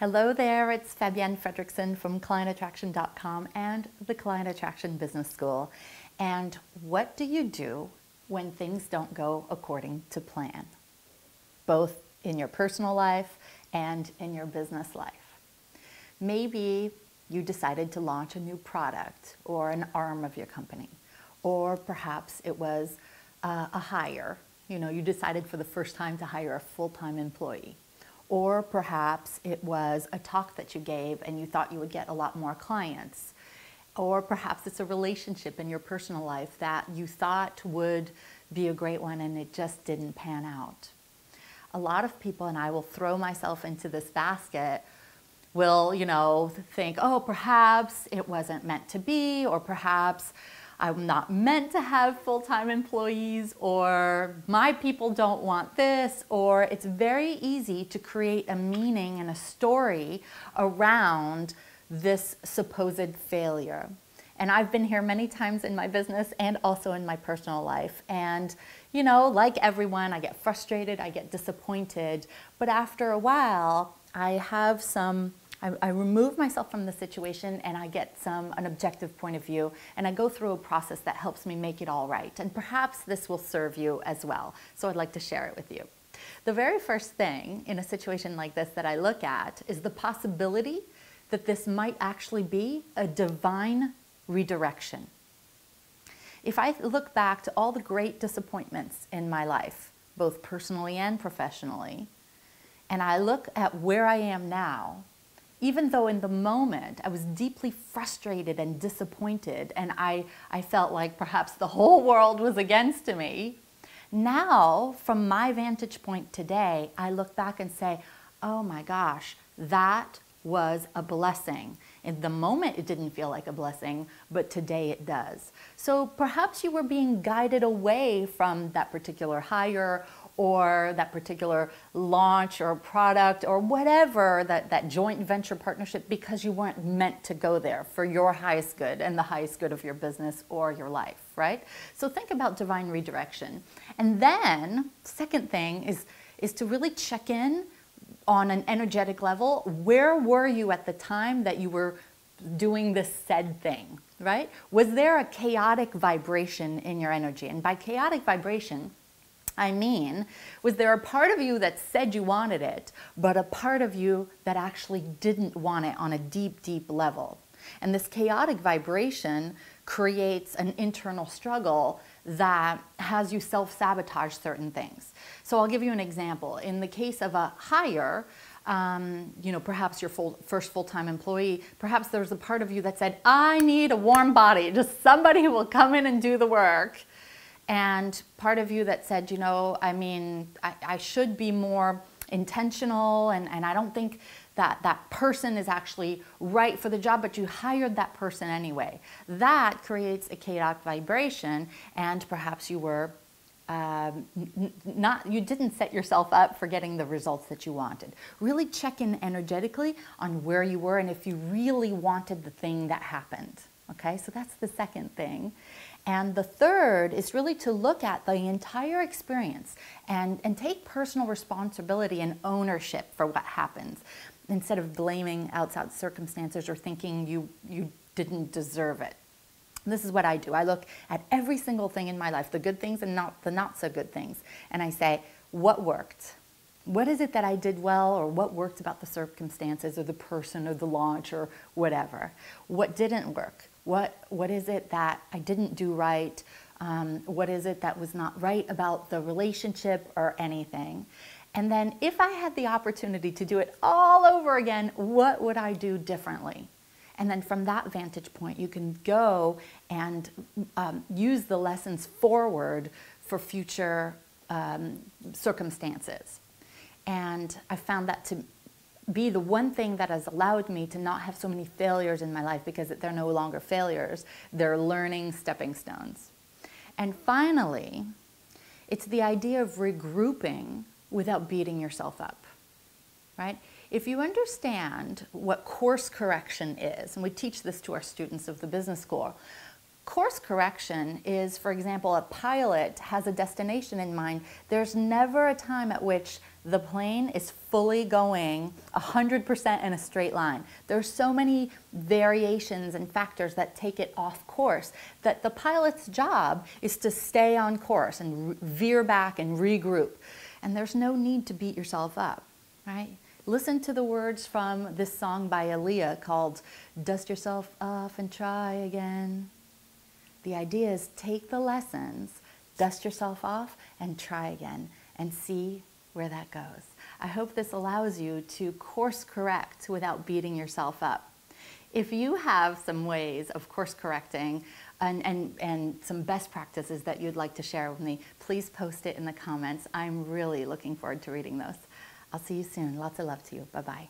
Hello there, it's Fabienne Fredrickson from clientattraction.com and the Client Attraction Business School. And what do you do when things don't go according to plan, both in your personal life and in your business life? Maybe you decided to launch a new product or an arm of your company, or perhaps it was a hire. You decided for the first time to hire a full-time employee. Or perhaps it was a talk that you gave and you thought you would get a lot more clients. Or perhaps it's a relationship in your personal life that you thought would be a great one and it just didn't pan out. A lot of people, and I will throw myself into this basket, will, think, oh, perhaps it wasn't meant to be, or perhaps I'm not meant to have full-time employees, or my people don't want this, or it's very easy to create a meaning and a story around this supposed failure. And I've been here many times in my business and also in my personal life. And, like everyone, I get frustrated, I get disappointed, but after a while, I remove myself from the situation and I get an objective point of view, and I go through a process that helps me make it all right. And perhaps this will serve you as well. So I'd like to share it with you. The very first thing in a situation like this that I look at is the possibility that this might actually be a divine redirection. If I look back to all the great disappointments in my life, both personally and professionally, and I look at where I am now, even though in the moment I was deeply frustrated and disappointed and I felt like perhaps the whole world was against me, now from my vantage point today, I look back and say, oh my gosh, that was a blessing. In the moment it didn't feel like a blessing, but today it does. So perhaps you were being guided away from that particular hire or that particular launch or product or whatever, that joint venture partnership, because you weren't meant to go there for your highest good and the highest good of your business or your life, right? So think about divine redirection. And then, second thing is to really check in on an energetic level. Where were you at the time that you were doing this said thing, right? Was there a chaotic vibration in your energy? And by chaotic vibration, I mean, was there a part of you that said you wanted it, but a part of you that actually didn't want it on a deep, deep level? And this chaotic vibration creates an internal struggle that has you self-sabotage certain things. So I'll give you an example. In the case of a hire, perhaps your first full-time employee, perhaps there's a part of you that said, I need a warm body, just somebody who will come in and do the work. And part of you that said, I should be more intentional, and I don't think that person is actually right for the job, but you hired that person anyway. That creates a chaotic vibration, and perhaps you were you didn't set yourself up for getting the results that you wanted. Really check in energetically on where you were and if you really wanted the thing that happened. Okay, so that's the second thing. And the third is really to look at the entire experience and take personal responsibility and ownership for what happens, instead of blaming outside circumstances or thinking you didn't deserve it. This is what I do. I look at every single thing in my life, the good things and the not so good things, and I say, what worked? What is it that I did well, or what worked about the circumstances or the person or the launch or whatever? What didn't work? What is it that I didn't do right? What is it that was not right about the relationship or anything? And then if I had the opportunity to do it all over again, what would I do differently? And then from that vantage point, you can go and use the lessons forward for future circumstances. And I found that to be the one thing that has allowed me to not have so many failures in my life, because they're no longer failures, they're learning stepping stones. And finally, it's the idea of regrouping without beating yourself up, right? If you understand what course correction is, and we teach this to our students of the business school, course correction is, for example, a pilot has a destination in mind. There's never a time at which the plane is fully going 100% in a straight line. There's so many variations and factors that take it off course that the pilot's job is to stay on course and veer back and regroup. And there's no need to beat yourself up, right? Listen to the words from this song by Aaliyah called Dust Yourself Off and Try Again. The idea is take the lessons, dust yourself off and try again and see where that goes. I hope this allows you to course correct without beating yourself up. If you have some ways of course correcting and some best practices that you'd like to share with me, please post it in the comments. I'm really looking forward to reading those. I'll see you soon. Lots of love to you. Bye-bye.